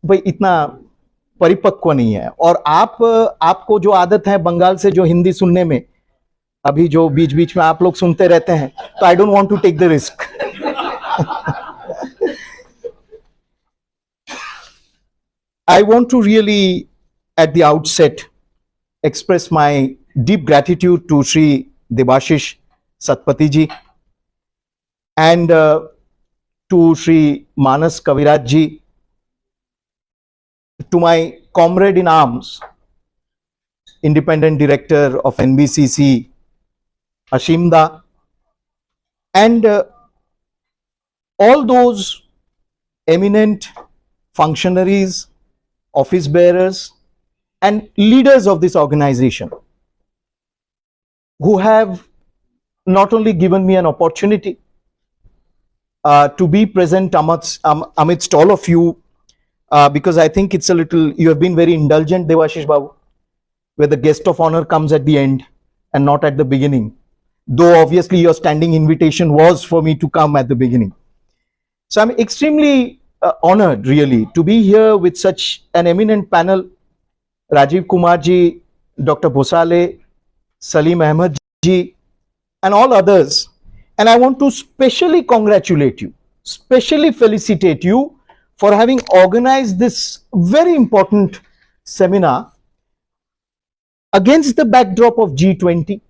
भाई इतना परिपक्व नहीं है। और आपको जो आदत है बंगाल से जो हिंदी सुनने में, अभी जो बीच बीच में आप लोग सुनते रहते हैं, तो I don't want to take the risk. I want to really, at the outset, express my deep gratitude to Sri Debashish Satpathy ji and to Sri Manas Kaviraj ji, to my comrade in arms, independent director of NBCC, Ashim Da, and all those eminent functionaries, office bearers, and leaders of this organization who have not only given me an opportunity to be present amidst all of you, because I think it's a little, you have been very indulgent, Debashish Babu, where the guest of honor comes at the end and not at the beginning. Though obviously your standing invitation was for me to come at the beginning. So I'm extremely honored really to be here with such an eminent panel. Rajiv Kumar ji, Dr. Bhosale, Salim Ahmed ji, and all others. And I want to specially congratulate you, specially felicitate you for having organized this very important seminar against the backdrop of G20.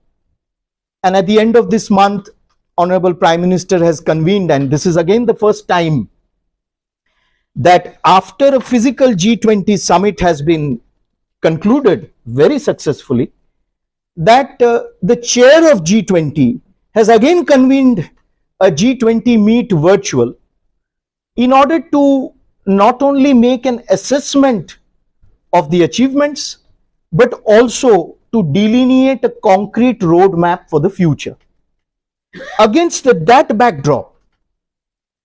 And at the end of this month, Honorable Prime Minister has convened, and this is again the first time that after a physical G20 summit has been concluded very successfully, that the chair of G20 has again convened a G20 meet virtual in order to not only make an assessment of the achievements, but also to delineate a concrete roadmap for the future. Against that backdrop,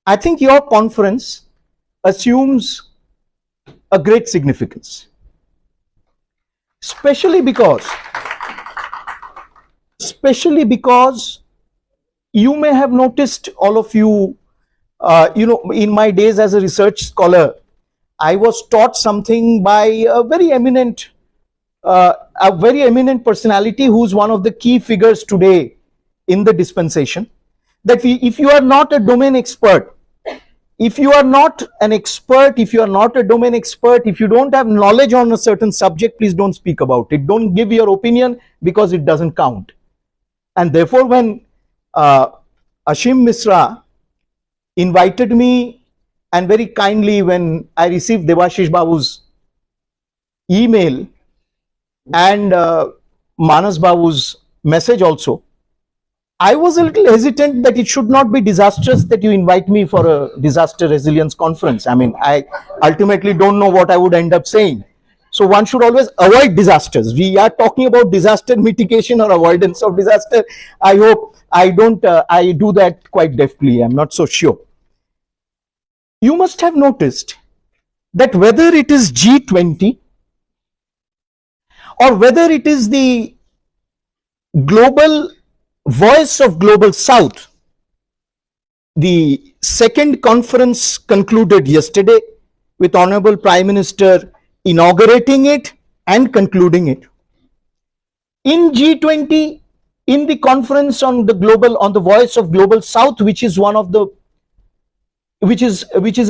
I think your conference assumes a great significance, especially because you may have noticed, all of you, in my days as a research scholar, I was taught something by a very eminent personality who's one of the key figures today in the dispensation, that if you are not a domain expert, if you are not an expert, if you are not a domain expert, if you don't have knowledge on a certain subject, please don't speak about it. Don't give your opinion, because it doesn't count. And therefore, when Ashim Misra invited me, and very kindly when I received Debashish Babu's email and Manas Babu's message also, I was a little hesitant that it should not be disastrous that you invite me for a disaster resilience conference. I mean, I ultimately don't know what I would end up saying. So one should always avoid disasters. We are talking about disaster mitigation or avoidance of disaster. I hope I do that quite deftly. I'm not so sure. You must have noticed that whether it is G20 or whether it is the global Voice of Global South, the second conference concluded yesterday with Honorable Prime Minister inaugurating it and concluding it. In G20, in the conference on the Voice of Global South, which is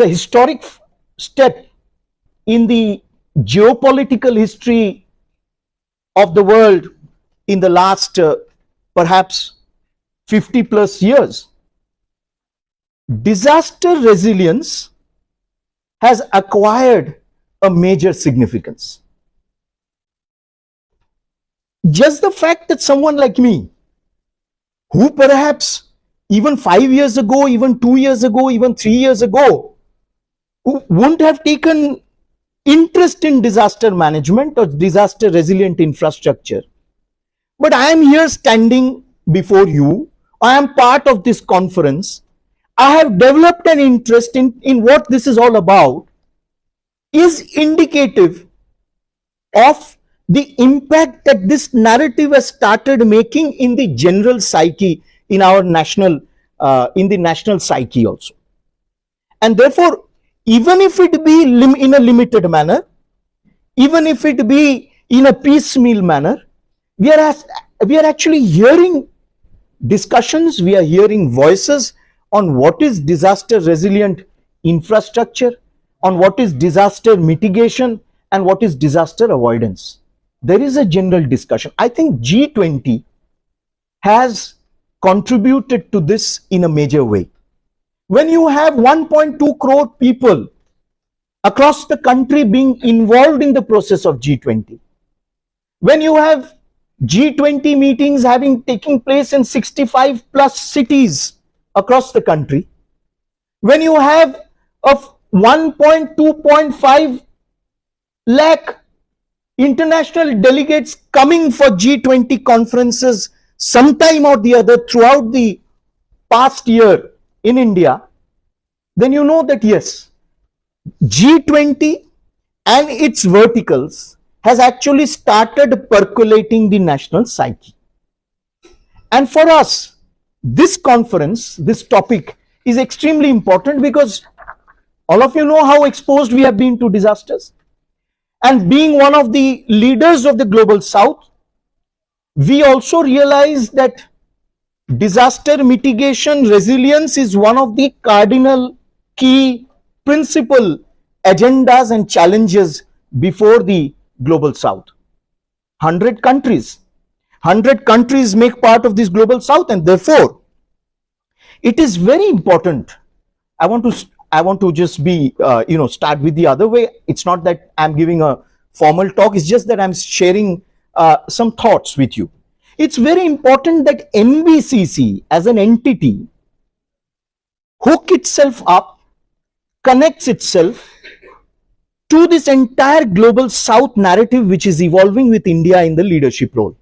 a historic step in the geopolitical history of the world in the last perhaps 50 plus years, disaster resilience has acquired a major significance. Just the fact that someone like me, who perhaps even 5 years ago, even 2 years ago, even 3 years ago, who wouldn't have taken interest in disaster management or disaster resilient infrastructure, but I am here standing before you, I am part of this conference, I have developed an interest in what this is all about, is indicative of the impact that this narrative has started making in the general psyche, in our national, in the national psyche also. And therefore, even if it be in a limited manner, even if it be in a piecemeal manner, we are actually hearing discussions, we are hearing voices on what is disaster resilient infrastructure, on what is disaster mitigation, and what is disaster avoidance. There is a general discussion. I think G20 has contributed to this in a major way. When you have 1.2 crore people across the country being involved in the process of G20, when you have G20 meetings taking place in 65 plus cities across the country, when you have of 1.2.5 lakh international delegates coming for G20 conferences sometime or the other throughout the past year in India, then you know that yes, G20 and its verticals has actually started percolating the national psyche. And for us, this conference, this topic is extremely important because all of you know how exposed we have been to disasters. And being one of the leaders of the global south, we also realize that disaster mitigation resilience is one of the cardinal key principal agendas and challenges before the global south. 100 countries make part of this global south, and therefore it is very important. I want to just be start with the other way. It's not that I'm giving a formal talk, it's just that I'm sharing some thoughts with you. It's very important that NBCC as an entity hook itself up, connects itself to this entire global south narrative which is evolving with India in the leadership role.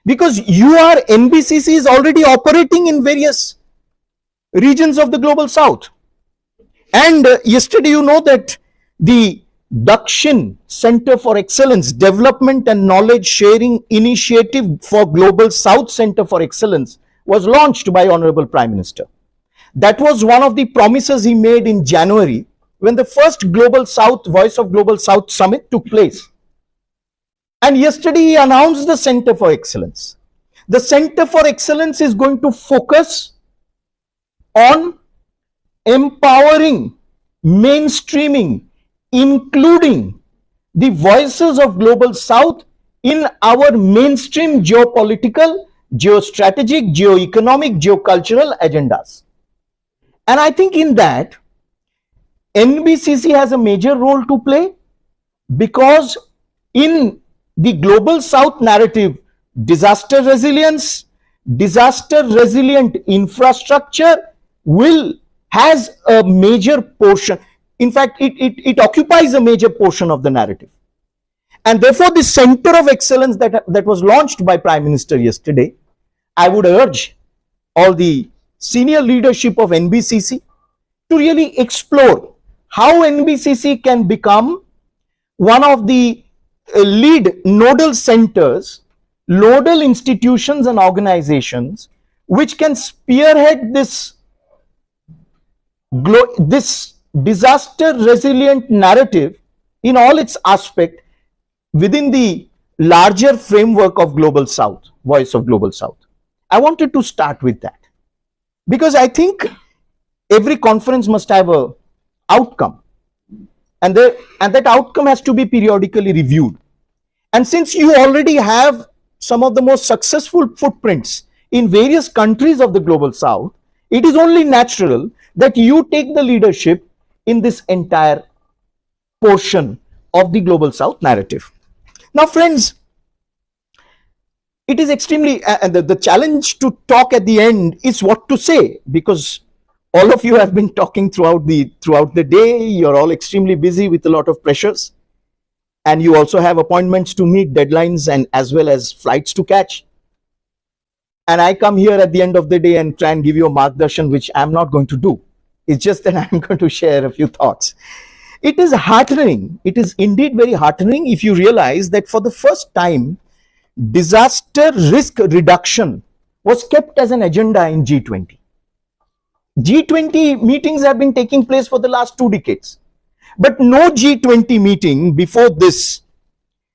Because NBCC is already operating in various regions of the global south. And yesterday you know that the Dakshin Center for Excellence, Development and Knowledge Sharing Initiative for Global South Center for Excellence was launched by Honorable Prime Minister. That was one of the promises he made in January when the first Global South, Voice of Global South Summit took place. And yesterday he announced the Center for Excellence. The Center for Excellence is going to focus on empowering, mainstreaming, including the voices of global south in our mainstream geopolitical, geostrategic, geoeconomic, geocultural agendas. And I think in that, NBCC has a major role to play, because in the global south narrative, disaster resilience, disaster resilient infrastructure has a major portion. In fact, it occupies a major portion of the narrative. And therefore, the Center of Excellence that was launched by Prime Minister yesterday, I would urge all the senior leadership of NBCC to really explore how NBCC can become one of the lead nodal centers, nodal institutions and organizations which can spearhead this disaster resilient narrative in all its aspect within the larger framework of Global South, Voice of Global South. I wanted to start with that because I think every conference must have a outcome, and that outcome has to be periodically reviewed. And since you already have some of the most successful footprints in various countries of the Global South, it is only natural that you take the leadership in this entire portion of the Global South narrative. Now, friends, it is extremely, the challenge to talk at the end is what to say, because all of you have been talking throughout the day. You're all extremely busy with a lot of pressures, and you also have appointments to meet, deadlines, and as well as flights to catch. And I come here at the end of the day and try and give you a margdarshan, which I'm not going to do. It's just that I'm going to share a few thoughts. It is heartening. It is indeed very heartening if you realize that for the first time, disaster risk reduction was kept as an agenda in G20. G20 meetings have been taking place for the last 2 decades. But no G20 meeting before this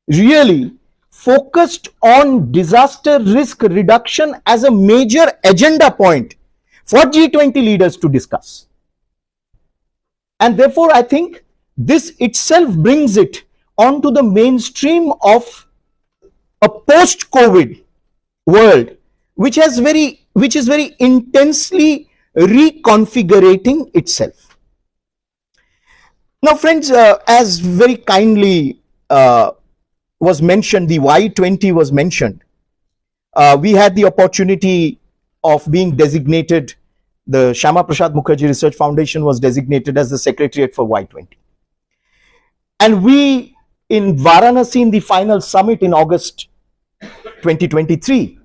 really focused on disaster risk reduction as a major agenda point for G20 leaders to discuss. And therefore, I think this itself brings it onto the mainstream of a post-COVID world, which is very intensely reconfiguring itself. Now, friends, as very kindly was mentioned, the Y20 was mentioned. We had the opportunity of being designated, the Shyama Prasad Mukherjee Research Foundation was designated as the secretariat for Y20. And we in Varanasi in the final summit in August 2023,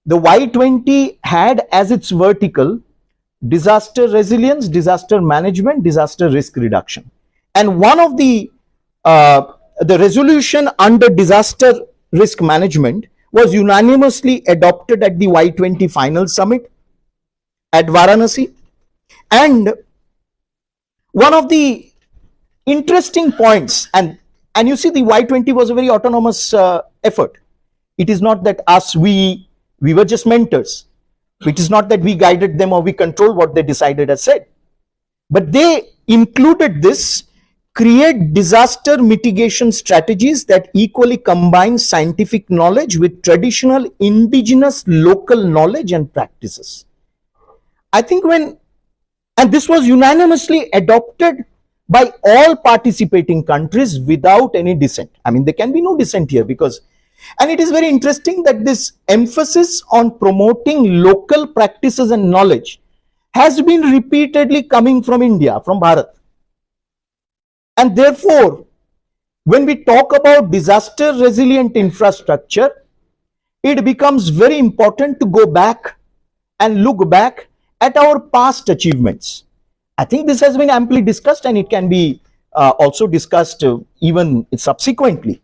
the Y20 had as its vertical disaster resilience, disaster management, disaster risk reduction. And one of the resolution under disaster risk management was unanimously adopted at the Y20 final summit at Varanasi. And one of the interesting points, and you see, the Y20 was a very autonomous effort. It is not that we were just mentors. It is not that we guided them or we controlled what they decided or said. But they included this: create disaster mitigation strategies that equally combine scientific knowledge with traditional indigenous local knowledge and practices. I think and this was unanimously adopted by all participating countries without any dissent. I mean, there can be no dissent here and it is very interesting that this emphasis on promoting local practices and knowledge has been repeatedly coming from India, from Bharat. And therefore, when we talk about disaster resilient infrastructure, it becomes very important to go back and look back at our past achievements. I think this has been amply discussed, and it can be also discussed even subsequently.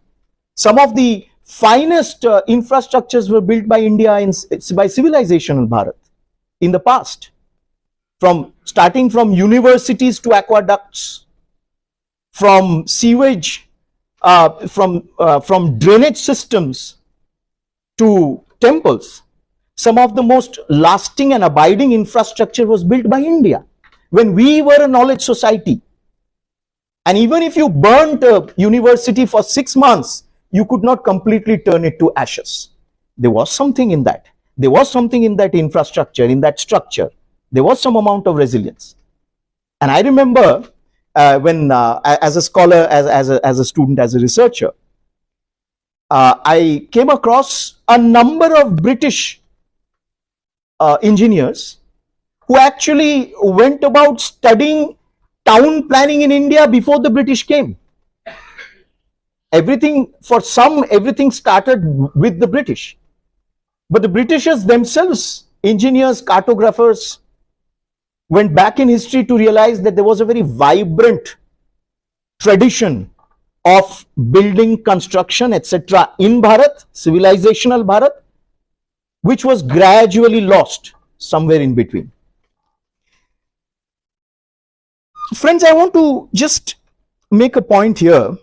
Some of the finest infrastructures were built by India by civilizational Bharat in the past, starting from universities to aqueducts, from sewage, from drainage systems to temples. Some of the most lasting and abiding infrastructure was built by India when we were a knowledge society. And even if you burnt a university for 6 months, you could not completely turn it to ashes. There was something in that. There was something in that infrastructure, in that structure. There was some amount of resilience. And I remember when, as a scholar, as a student, as a researcher, I came across a number of British engineers who actually went about studying town planning in India before the British came. Everything started with the British. But the Britishers themselves, engineers, cartographers, went back in history to realize that there was a very vibrant tradition of building, construction, etc. in Bharat, civilizational Bharat, which was gradually lost somewhere in between. Friends, I want to just make a point here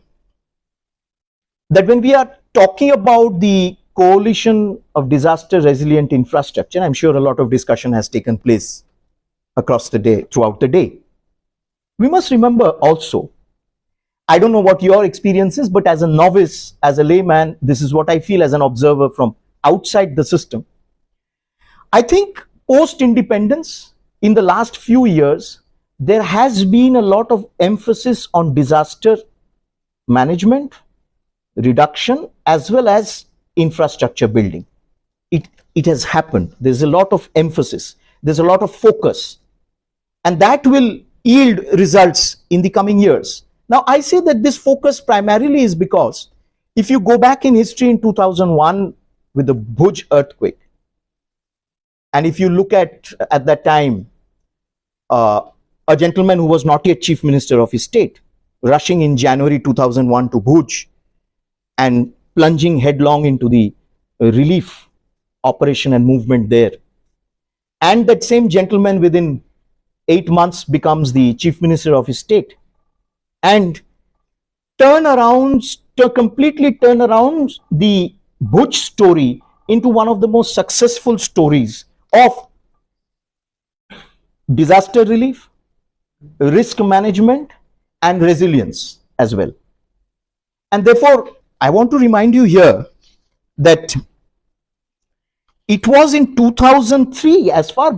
that when we are talking about the coalition of disaster resilient infrastructure, I'm sure a lot of discussion has taken place across the day, throughout the day. We must remember also, I don't know what your experience is, but as a novice, as a layman, this is what I feel as an observer from outside the system. I think post-independence, in the last few years, there has been a lot of emphasis on disaster management, reduction, as well as infrastructure building. It has happened. There's a lot of emphasis. There's a lot of focus. And that will yield results in the coming years. Now, I say that this focus primarily is because if you go back in history in 2001 with the Bhuj earthquake, and if you look at that time, a gentleman who was not yet chief minister of his state, rushing in January 2001 to Bhuj and plunging headlong into the relief operation and movement there. And that same gentleman within 8 months becomes the chief minister of his state, and completely turn around the Bhuj story into one of the most successful stories of disaster relief, risk management, and resilience as well. And therefore, I want to remind you here that it was in 2003, as far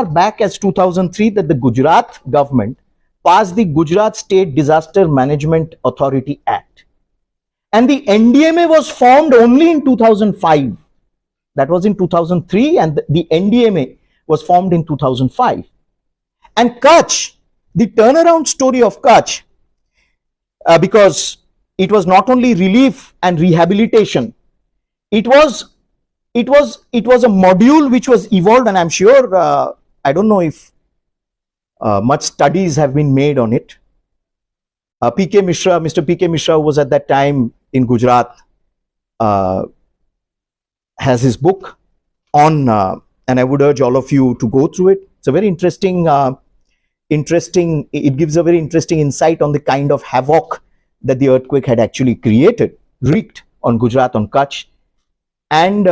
back as 2003, that the Gujarat government passed the Gujarat State Disaster Management Authority Act. And the NDMA was formed only in 2005. That was in 2003, and the NDMA was formed in 2005. And Kutch, the turnaround story of Kutch, because it was not only relief and rehabilitation, it was a module which was evolved, and I'm sure, I don't know if much studies have been made on it. Mr. P.K. Mishra, who was at that time in Gujarat, has his book on, and I would urge all of you to go through it. It's a very interesting, it gives a very interesting insight on the kind of havoc that the earthquake had actually wreaked on Gujarat, on Kutch. And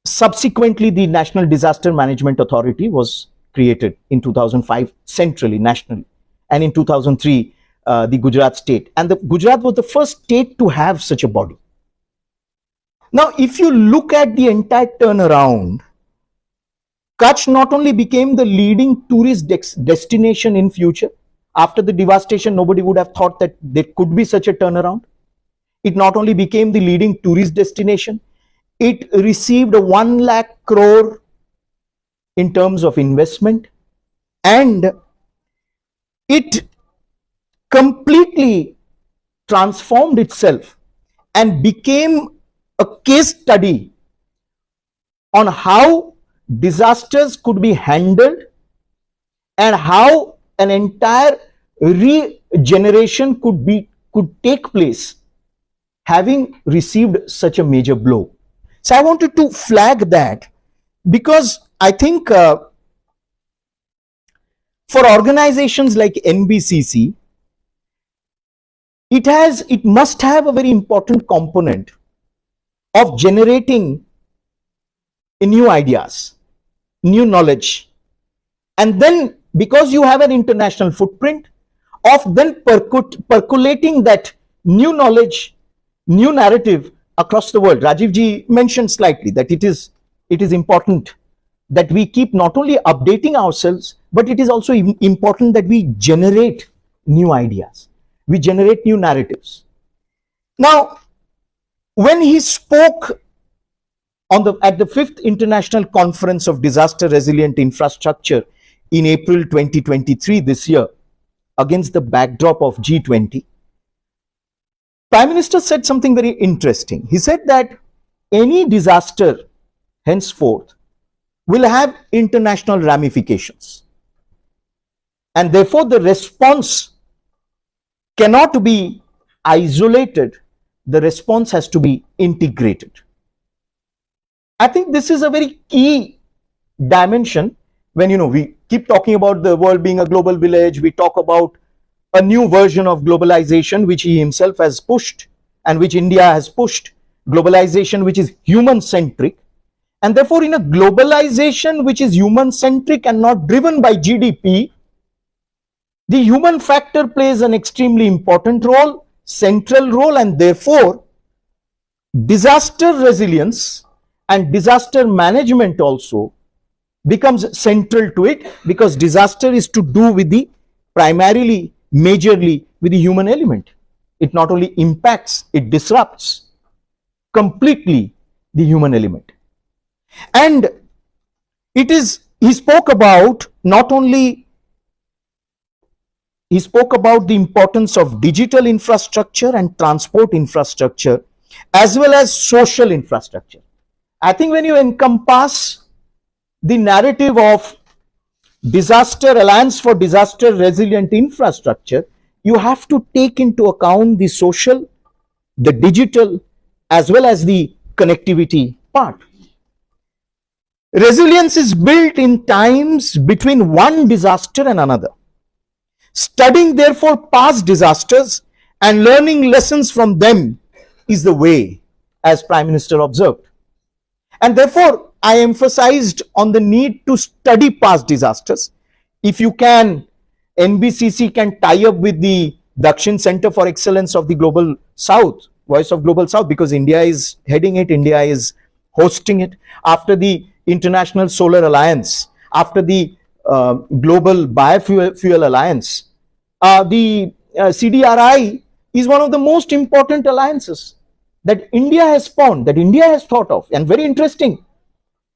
subsequently, the National Disaster Management Authority was created in 2005, centrally, nationally. And in 2003, the Gujarat state. And the Gujarat was the first state to have such a body. Now, if you look at the entire turnaround, Kutch not only became the leading tourist destination in future. After the devastation, nobody would have thought that there could be such a turnaround. It not only became the leading tourist destination, it received 1 lakh crore in terms of investment, and it completely transformed itself and became a case study on how disasters could be handled and how an entire regeneration could take place having received such a major blow. So I wanted to flag that, because I think for organizations like NBCC, it must have a very important component of generating new ideas, new knowledge, and then, because you have an international footprint, of then percolating that new knowledge, new narrative across the world. Rajiv ji mentioned slightly that it is important that we keep not only updating ourselves, but it is also important that we generate new ideas, we generate new narratives. Now, when he spoke at the 5th International Conference of Disaster Resilient Infrastructure in April 2023, this year, against the backdrop of G20, Prime Minister said something very interesting. He said that any disaster henceforth will have international ramifications, and therefore the response cannot be isolated. The response has to be integrated. I think this is a very key dimension when we keep talking about the world being a global village. We talk about a new version of globalization which he himself has pushed and which India has pushed, globalization which is human centric. And therefore, in a globalization which is human centric and not driven by GDP, the human factor plays an extremely important role, central role, and therefore disaster resilience and disaster management also becomes central to it, because disaster is to do with the primarily, majorly with the human element. It not only impacts, it disrupts completely the human element. And he spoke about the importance of digital infrastructure and transport infrastructure, as well as social infrastructure. I think when you encompass the narrative of Alliance for Disaster Resilient Infrastructure, you have to take into account the social, the digital, as well as the connectivity part. Resilience is built in times between one disaster and another. Studying therefore past disasters and learning lessons from them is the way, as Prime Minister observed. And therefore, I emphasized on the need to study past disasters. If you can, NBCC can tie up with the Dakshin Center for Excellence of the Global South, Voice of Global South, because India is heading it, India is hosting it. After the International Solar Alliance, after the Global Biofuel Alliance, the CDRI is one of the most important alliances that India has spawned, that India has thought of. And very interesting,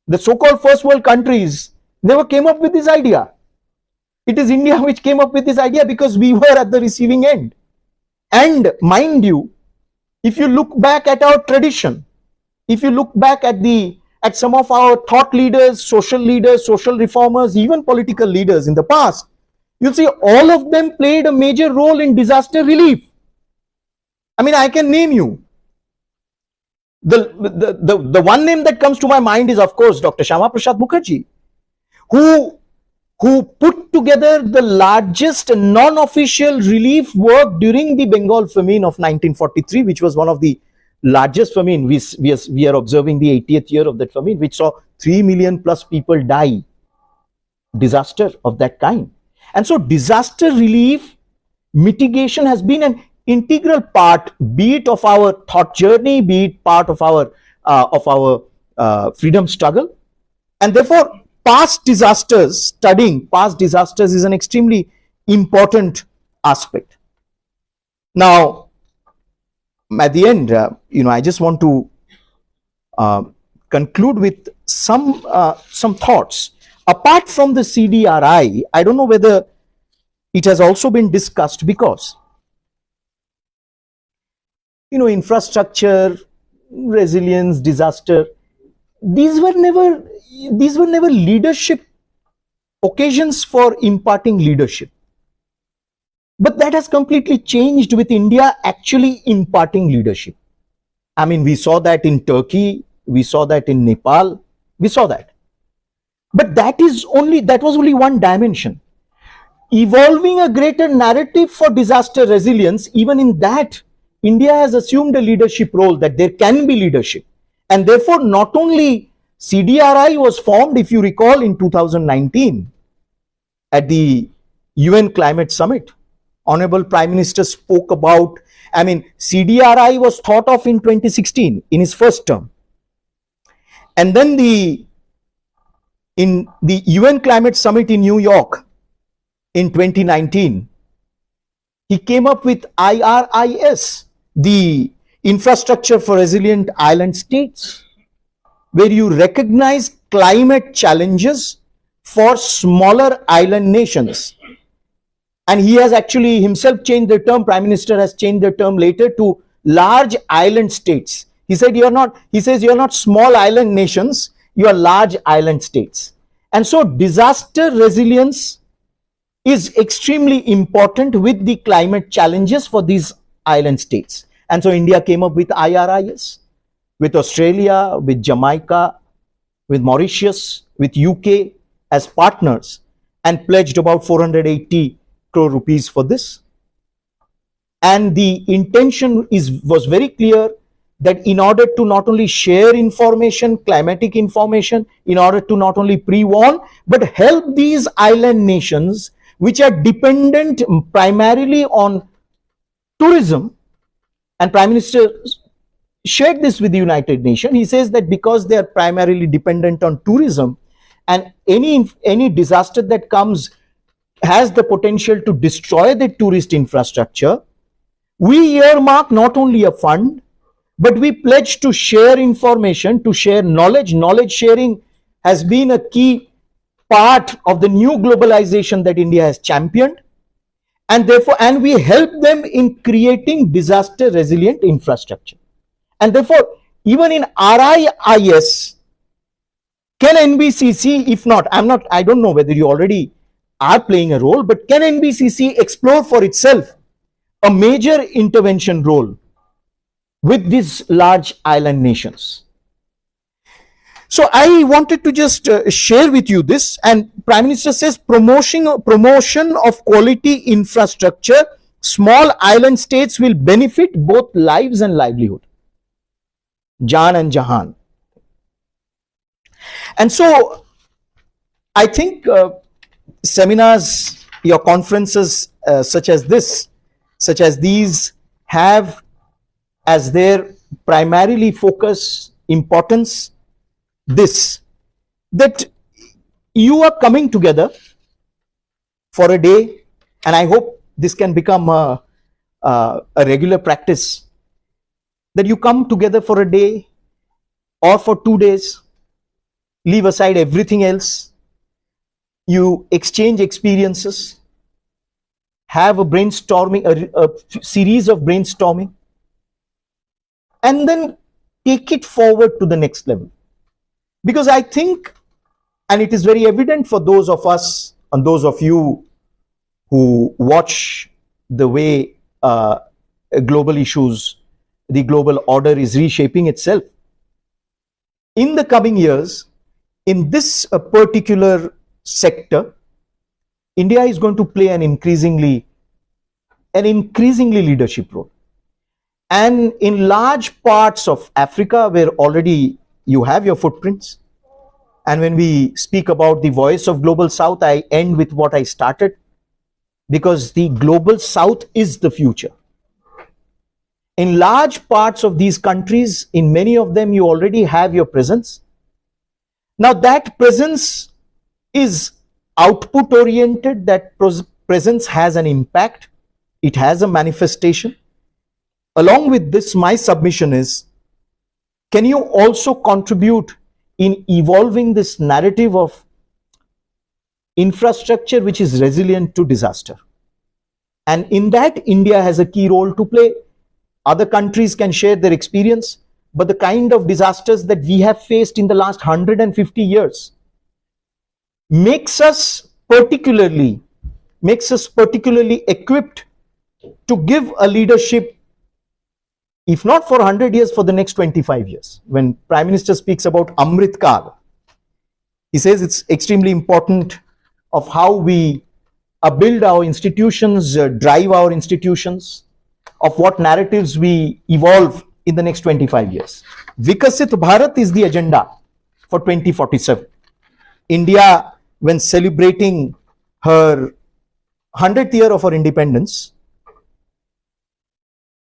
the so-called first world countries never came up with this idea. It is India which came up with this idea because we were at the receiving end. And mind you, if you look back at our tradition, if you look back at some of our thought leaders, social reformers, even political leaders in the past, you'll see all of them played a major role in disaster relief. I mean, I can name you. The one name that comes to my mind is, of course, Dr. Shyama Prasad Mukherjee, who put together the largest non-official relief work during the Bengal famine of 1943, which was one of the largest famine. We are observing the 80th year of that famine, which saw 3 million plus people die. Disaster of that kind. And so disaster relief mitigation has been an integral part, be it of our thought journey, be it part of our freedom struggle. And therefore, past disasters, studying past disasters is an extremely important aspect. Now, at the end, I just want to conclude with some thoughts. Apart from the CDRI, I don't know whether it has also been discussed, because infrastructure, resilience, disaster, these were never leadership occasions for imparting leadership. But that has completely changed with India actually imparting leadership. I mean, we saw that in Turkey, we saw that in Nepal, we saw that. But that was only one dimension. Evolving a greater narrative for disaster resilience, even in that, India has assumed a leadership role, that there can be leadership. And therefore, not only CDRI was formed, if you recall, in 2019 at the UN Climate Summit. Honorable Prime Minister spoke about, CDRI was thought of in 2016 in his first term. And then in the UN Climate Summit in New York in 2019, he came up with IRIS, the Infrastructure for Resilient Island States, where you recognize climate challenges for smaller island nations. And he has actually himself changed the term, Prime Minister has changed the term later to large island states. He says you're not small island nations, you are large island states. And so disaster resilience is extremely important with the climate challenges for these island states. And so India came up with IRIS, with Australia, with Jamaica, with Mauritius, with UK as partners, and pledged about 480 crore rupees for this. And the intention was very clear, that in order to not only share information, climatic information, in order to not only pre-warn, but help these island nations which are dependent primarily on tourism. And Prime Minister shared this with the United Nations. He says that because they are primarily dependent on tourism, and any disaster that comes has the potential to destroy the tourist infrastructure, we earmark not only a fund, but we pledge to share information, to share knowledge. Knowledge sharing has been a key part of the new globalization that India has championed. And therefore, and we help them in creating disaster resilient infrastructure. And therefore, even in RIIS, can NBCC, if not, I don't know whether you already are playing a role, but can NBCC explore for itself a major intervention role with these large island nations? So I wanted to just share with you this, and Prime Minister says promotion of quality infrastructure, small island states will benefit both lives and livelihood. Jaan and Jahan. And so I think seminars, your conferences such as these have as their primarily focus importance this, that you are coming together for a day, and I hope this can become a regular practice, that you come together for a day or for 2 days, leave aside everything else, you exchange experiences, have a brainstorming, a series of brainstorming, and then take it forward to the next level. Because I think, and it is very evident for those of us and those of you who watch the way global issues, the global order is reshaping itself. In the coming years, in this particular sector, India is going to play an increasingly leadership role. And in large parts of Africa, where already you have your footprints, and when we speak about the voice of Global South, I end with what I started, because the Global South is the future. In large parts of these countries, in many of them, you already have your presence. Now that presence is output oriented, that presence has an impact, it has a manifestation. Along with this, my submission is, can you also contribute in evolving this narrative of infrastructure which is resilient to disaster? And in that, India has a key role to play. Other countries can share their experience, but the kind of disasters that we have faced in the last 150 years makes us particularly equipped to give a leadership, if not for 100 years, for the next 25 years. When Prime Minister speaks about Amrit Kal, he says it's extremely important of how we build our institutions, drive our institutions, of what narratives we evolve in the next 25 years. Vikasit Bharat is the agenda for 2047. India, when celebrating her 100th year of her independence,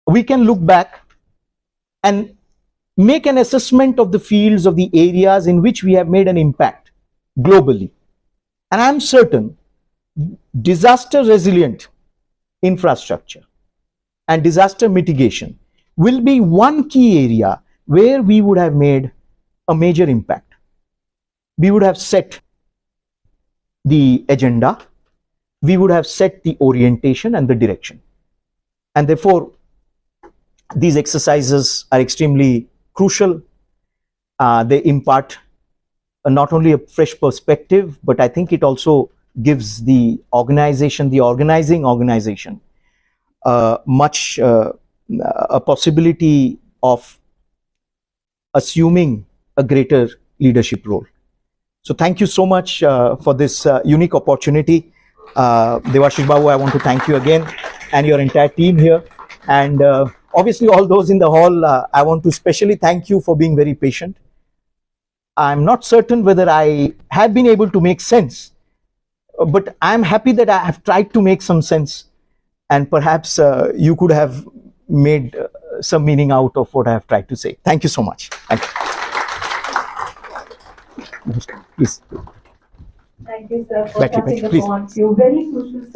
we can look back and make an assessment of the fields, of the areas in which we have made an impact globally. And I'm certain disaster resilient infrastructure and disaster mitigation will be one key area where we would have made a major impact. We would have set the agenda, we would have set the orientation and the direction. And therefore, these exercises are extremely crucial. They impart not only a fresh perspective, but I think it also gives the organizing organization, a possibility of assuming a greater leadership role. So thank you so much for this unique opportunity. Debashish Babu, I want to thank you again and your entire team here. And obviously all those in the hall, I want to specially thank you for being very patient. I'm not certain whether I have been able to make sense, but I'm happy that I have tried to make some sense, and perhaps you could have made some meaning out of what I have tried to say. Thank you so much. Thank you. Please. Thank you, sir, for Back to you, touching please. upon few very crucial